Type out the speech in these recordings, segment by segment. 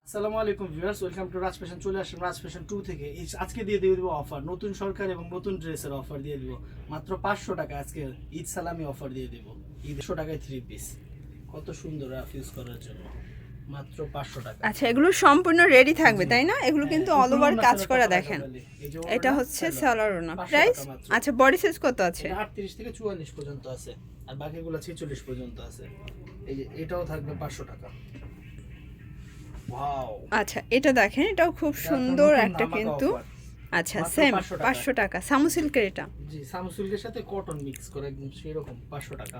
আসসালামু আলাইকুম viewers, welcome to Raj fashion. চলে আসলাম রাজ ফ্যাশন 2 থেকে। আজকে দিয়ে দেবো অফার, নতুন সরকার এবং নতুন ড্রেসের অফার দিয়ে দিব মাত্র 500 টাকা। আজকে ঈদ সালামি অফার দিয়ে দেবো। ঈদ 100 টাকায় 3 পিস, কত সুন্দর ইউজ করার জন্য, মাত্র 500 টাকা। আচ্ছা, এগুলো সম্পূর্ণ রেডি থাকবে তাই না? এগুলো কিন্তু অল ওভার পুরো কাজ নাসার করা টাকা দেখেন। বলে। এই যে এটা ওড়না, হচ্ছে সালোয়ার, সালোয়ার ওড়না। 500 প্রাইস টাকা মাত্র। আচ্ছা, বডি সাইজ কত আছে? এটা 38 থেকে 44 পর্যন্ত আছে, আর বাকিগুলো 46 পর্যন্ত আছে। এই যে এটাও থাকবে 500 টাকা। ওয়াও, আচ্ছা, এটা দেখেন, এটাও খুব সুন্দর একটা কিন্তু। আচ্ছা, মাত্র সেম 500 টাকা। 500 টাকা। সামু সিল্কের এটা। জি, সামসুলকের সাথে কটন মিক্স করে একদম সেরকম 500 টাকা।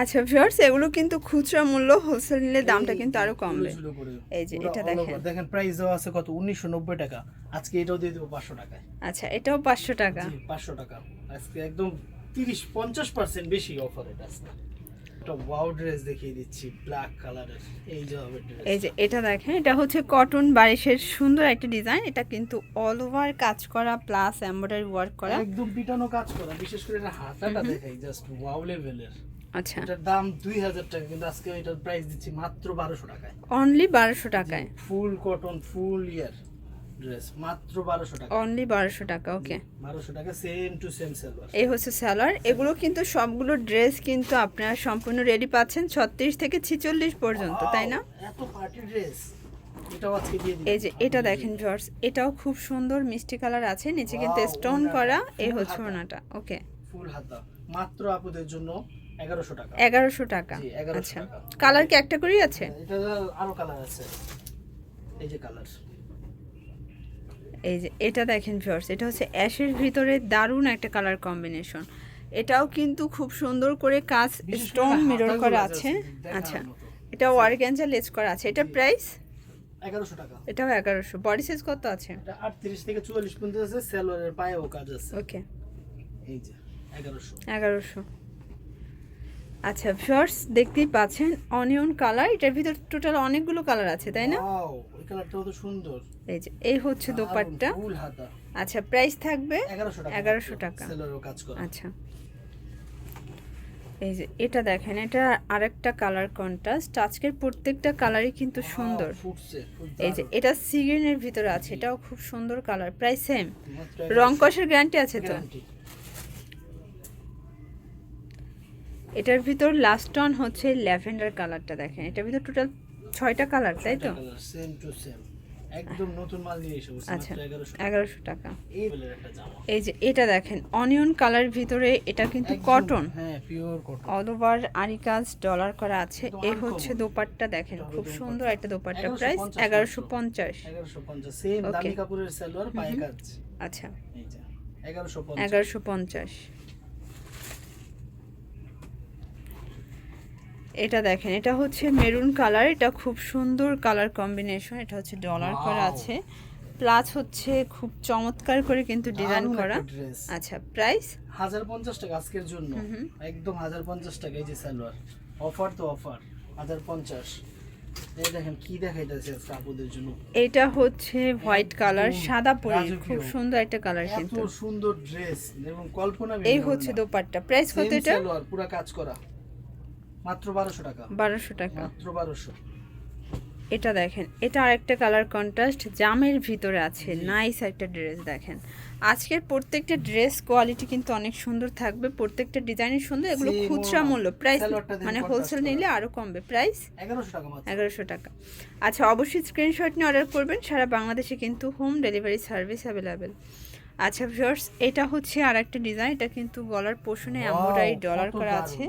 আচ্ছা ভিউয়ার্স, এগুলো কিন্তু খুচরা মূল্য, হোলসেল নিলে দামটা কিন্তু আরো কমবে। ঝুলো করে এই যে পুরো এটা all দেখেন। over। দেখেন প্রাইস দেওয়া আছে কত, 1990 টাকা। আজকে এটাও দিয়ে দেবো 500 টাকায়। আচ্ছা, এটাও 500 টাকা। জি, 500 টাকা। আজকে একদম 30-50% বেশি অফার এটা আজকে। একটা ওয়াও ড্রেস দেখিয়ে দিচ্ছি, ব্ল্যাক কালারের। এই যে হবে ড্রেস। এই যে এটা দেখেন, এটা হচ্ছে কটন বারিশের সুন্দর একটা ডিজাইন। এটা কিন্তু অল ওভার কাজ করা প্লাস এমব্রয়ডারি ওয়ার্ক করা। একদম পিটানো কাজ করা, বিশেষ করে এটা হাতাটা দেখাই জাস্ট ওয়াও লেভেলের। আচ্ছা, এটার দাম 2000 টাকা, কিন্তু আজকে এটার প্রাইস দিচ্ছি মাত্র 1200 টাকায়। অনলি 1200 টাকায়। ফুল কটন ফুল ইয়ার ড্রেস, মাত্র 1200 টাকা। অনলি 1200 টাকা। ওকে, 1200 টাকা, সেম টু সেম সালোয়ার। এই হচ্ছে স্যালার। এগুলো কিন্তু সবগুলো ড্রেস কিন্তু আপনারা সম্পূর্ণ রেডি পাচ্ছেন 36 থেকে 46 পর্যন্ত, তাই না? এত পার্টি ড্রেস, এটাও আজকে দিয়ে দিই। এই যে এটা দেখেন ভিউয়ার্স, এটাও খুব সুন্দর মিষ্টি কালার আছে, নিচে কিন্তু Wow, স্টোন ওড়নাটা, করা। এই full হচ্ছে হাতা। ওনাটা। ওকে, ফুল হাতা, মাত্র আপুদের জন্য 1100 টাকা। 1100 টাকা। জি, 1100 আচ্ছা, টাকা। কালার কি একটা করেই আছে? এটা আরো কালার আছে, এই যে কালার। এই যে এটা দেখেন ভিউয়ার্স, এটা হচ্ছে অ্যাশের ভিতরে দারুণ একটা কালার কম্বিনেশন। এটাও কিন্তু খুব সুন্দর করে কাজ বিশেষ করে স্টোন মিরর হাতাগুলো করা just আছে। দেখার আচ্ছা, মতো। এটা অর্গানজা লেস করা আছে। এটা প্রাইস 1100 টাকা। এটাও 1100। বডি সাইজ কত আছে? এটা 38 থেকে 44 পর্যন্ত আছে, সালোয়ারের পায়েও কাজ আছে। ওকে, এই যে 1100। 1100। আচ্ছা ভিউয়ার্স, দেখতেই পাচ্ছেন অনিয়ন কালার। এটার ভিতর টোটাল অনেকগুলো কালার আছে তাই না? ওয়াও, এই কালারটাও তো সুন্দর। এই যে এই হচ্ছে দোপাট্টা। ফুল হাতা, আচ্ছা, প্রাইস থাকবে 1100 টাকা। 1100 টাকা। সেলরও কাজ করা। আচ্ছা, এই যে এটা দেখেন, এটা আরেকটা কালার কন্ট্রাস্ট। আজকের প্রত্যেকটা কালারই কিন্তু সুন্দর। ফুটছে, খুব এই যে দারুণ। এটা সি গ্রিনের ভিতরে আছে, এটাও খুব সুন্দর কালার। Price same. মাত্র রং 1100 কষের গ্যারান্টি আছে তো? গ্যারান্টি। এটার ভিতর লাস্ট অন হচ্ছে ল্যাভেন্ডার কালারটা দেখেন। এটার ভিতর টোটাল 6টা কালার, তাই তো? সেম টু সেম, একদম নতুন মাল নিয়ে এসে বসে। আচ্ছা, মাত্র 1100 1100 টাকা। এই বলের একটা জামা। এই যে এটা দেখেন অনিয়ন কালার ভিতরে, এটা কিন্তু একদম, কটন। হ্যাঁ পিওর কটন। অল ওভার আরি কাজ ডলার করা আছে। একদম এই uncommon। হচ্ছে দোপাট্টা দেখেন, এটা হলো খুব দোপাট্টা। সুন্দর একটা দোপাট্টা। 1150 প্রাইস মাত্র। 1150। 1150, সেম Okay. দামি কাপড়ের সালোয়ার, পায়ে কাজ। আচ্ছা, এই যে 1150। 1150। এটা দেখেন, এটা হচ্ছে মেরুন কালার। এটা খুব সুন্দর কালার কম্বিনেশন। এটা হচ্ছে ডলার করা Wow. আছে, প্লাস হচ্ছে খুব চমৎকার করে কিন্তু ডিজাইন দারুণ করা। একটা ড্রেস। আচ্ছা, প্রাইস 1050 টাকা আজকের জন্য, একদম 1050 টাকা। এই যে সালোয়ার, অফার তো অফার, 1050। এই দেখেন কি দেখাইতেছে আজকে আপুদের জন্য। এটা হচ্ছে হোয়াইট কালার, একদম সাদা পরি, রাজকীয়। খুব সুন্দর একটা কালার এত কিন্তু। সুন্দর ড্রেস এবং কল্পনা এই হচ্ছে দোপাট্টা। প্রাইস কত এটা? সালোয়ার পুরো কাজ করা, মাত্র 1200 টাকা। 1200 টাকা। মাত্র 1200। এটা দেখেন, এটা আরেকটা কালার কন্ট্রাস্ট জামের ভিতরে আছে। নাইস একটা ড্রেস দেখেন। আজকের প্রত্যেকটা ড্রেস কোয়ালিটি কিন্তু অনেক সুন্দর থাকবে, প্রত্যেকটা ডিজাইনই সুন্দর। এগুলো Same খুচরা ওড়না। মূল্য, প্রাইস সালোয়ারটা দেখেন মানে contrast হোলসেল করা। নিলে আরো কমবে। প্রাইস 1100 টাকা মাত্র। 1100 টাকা। আচ্ছা, অবশ্যই স্ক্রিনশট নিয়ে অর্ডার করবেন। সারা বাংলাদেশে কিন্তু হোম ডেলিভারি সার্ভিস অ্যাভেলেবেল। আচ্ছা ভিউয়ার্স, এটা হচ্ছে আরেকটা ডিজাইন। এটা কিন্তু গলার পোর্শনে Wow, এমব্রয়ডারি ডলার কত করা দারুণ। আছে।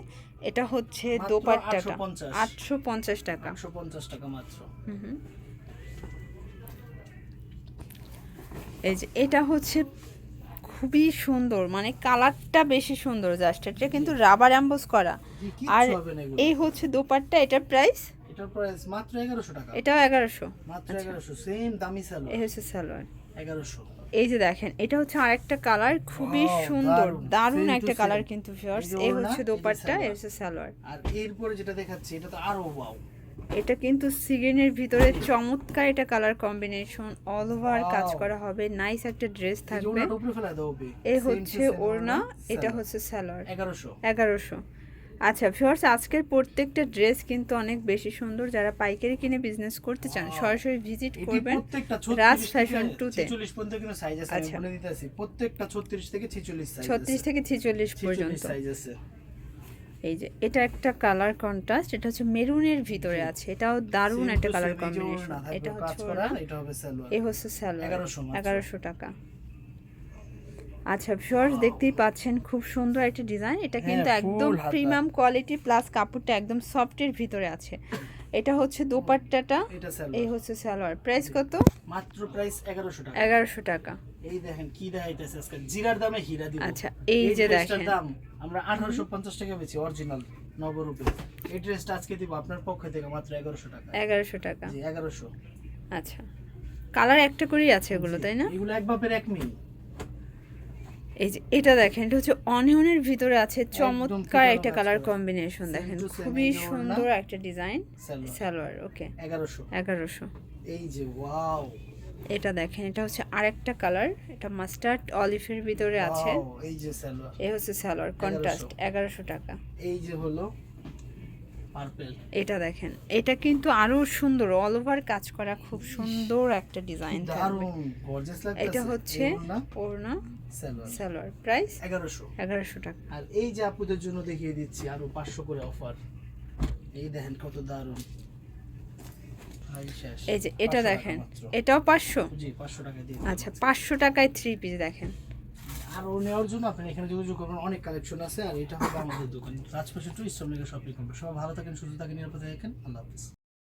এটা হচ্ছে মাত্র দোপাট্টাটা 850 850 টাকা। 850 টাকা মাত্র। হুম। এই যে এটা হচ্ছে খুবই সুন্দর, মানে কালারটা বেশি সুন্দর। জাস্ট এটা কিন্তু রাবার এমবোস করা। জি, আর কিচ্ছু হবে না এগুলো। এই হচ্ছে দোপাট্টা। এটার প্রাইস এটার প্রাইস মাত্র 1100 টাকা। এটাও 1100। মাত্র 1100, সেম দামি এই সালোয়ার, হচ্ছে সালোয়ার। 1100। এই যে দেখেন, এটা হচ্ছে আরেকটা কালার, খুবই Wow, সুন্দর দারুণ। দারুণ Same to একটা same। কালার কিন্তু ভিউয়ার্স। এই যে এই ওড়না, হচ্ছে এই যে দোপাট্টা, এই সালোয়ার। হচ্ছে সালোয়ার। আর এরপরে যেটা দেখাচ্ছি এটা তো আরো ওয়াও। এটা কিন্তু সিগ্রিনের ভিতরে চমৎকার এটা কালার কম্বিনেশন, অল ওভার কাজ Wow. করা হবে। নাইস একটা ড্রেস এই যে থাকবে। ওড়নাটা উপরে ফেলা দাও বে। এই Same to হচ্ছে same ওড়না, এটা সালোয়ার। হচ্ছে সালোয়ার। 1100। 1100। আচ্ছা ভিউয়ার্স, আজকের প্রত্যেকটা ড্রেস কিন্তু অনেক বেশি সুন্দর। যারা পাইকারি কিনে বিজনেস করতে চান সরাসরি ভিজিট এটি করবেন প্রত্যেকটা রাজ 36 ফ্যাশন থেকে 2 তে। 46 পর্যন্ত কিন্তু সাইজ আছে, আমি আচ্ছা। বলে দিতেছি প্রত্যেকটা 36 থেকে 46 সাইজ 36 থেকে 46 পর্যন্ত। সাইজ আছে। এই যে এটা একটা কালার কন্ট্রাস্ট, এটা হচ্ছে মেরুনের ভিতরে আছে, এটাও দারুণ Same একটা to কালার same, এই যে কম্বিনেশন। ওড়না থাকবে এটা কাজ হচ্ছে করা, ওড়না, এটা হবে সালোয়ার। এই হচ্ছে সালোয়ার 1100 মাত্র। 1100 টাকা। আচ্ছা ভিউয়ার্স, দেখতেই পাচ্ছেন খুব সুন্দর একটা ডিজাইন। এটা কিন্তু হ্যাঁ, একদম full হাতা। প্রিমিয়াম কোয়ালিটি প্লাস কাপড়টা একদম সফটের ভিতরে আছে। এটা হচ্ছে দোপাট্টাটা, এটা এই সালোয়ার হচ্ছে সালোয়ার। প্রাইস কত? মাত্র প্রাইস 1100 টাকা। 1100 টাকা। এই দেখেন কি দেখাইতেছে আজকে, জিরার দামে হীরা দিব। আচ্ছা, এই যে ড্রেসটার দেখেন। দাম আমরা 1850 টাকা বেচি অরিজিনাল নবরূপে। এই ড্রেসটা আজকে দিব আপনার পক্ষ থেকে মাত্র 1100 টাকা। 1100 টাকা। জি 1100। আচ্ছা, কালার একটা করেই আছে এগুলো, তাই না? এগুলো এক বাপের এক মিল। এই যে এটা দেখেন, এটা হচ্ছে অনিয়নের ভিতরে আছে, চমৎকার ফিতানো একটা কাজ কালার করা। কম্বিনেশন। Same দেখেন to same, খুবই এই যে ওড়না, সুন্দর একটা ডিজাইন। সালোয়ার সালোয়ার ওকে 1100। 1100। এই যে ওয়াও, এটা দেখেন, এটা হচ্ছে আরেকটা কালার, এটা মাস্টার্ড অলিভের ভিতরে আছে। ওয়াও, এই যে সালোয়ার। এই হচ্ছে সালোয়ার কন্ট্রাস্ট 1100 টাকা। এই যে হলো পার্পল। এটা দেখেন, এটা কিন্তু আরো সুন্দর, অল ওভার কাজ করা, খুব সুন্দর একটা ডিজাইন থাকবে। দারুন গর্জিয়াস লাগতেছে। এটা হচ্ছে এই ওড়না, ওড়না, সালোয়ার সালোয়ার। প্রাইস 1100। 1100 টাকা। আর এই যে আপুদের জন্য দেখিয়ে দিচ্ছি আরো 500 করে অফার। এই দেখেন কত দারুন। হাই শেষ। এই যে এটা 500 টাকা দেখেন, মাত্র। এটাও 500। জি 500 টাকা দিয়ে। আচ্ছা 500 টাকায় 3 পিস দেখেন। আর ও নেওয়ার জন্য আপনি এখানে যোগাযোগ করবেন, অনেক কালেকশন আছে। আর এটা হবে আমাদের দোকান রাজপাশে টু ইস্টার্ন শপিং কমপ্লেক্স। সবাই ভালো থাকেন, সুস্থ থাকেন, নিরাপদে থাকেন। আল্লাহ হাফেজ।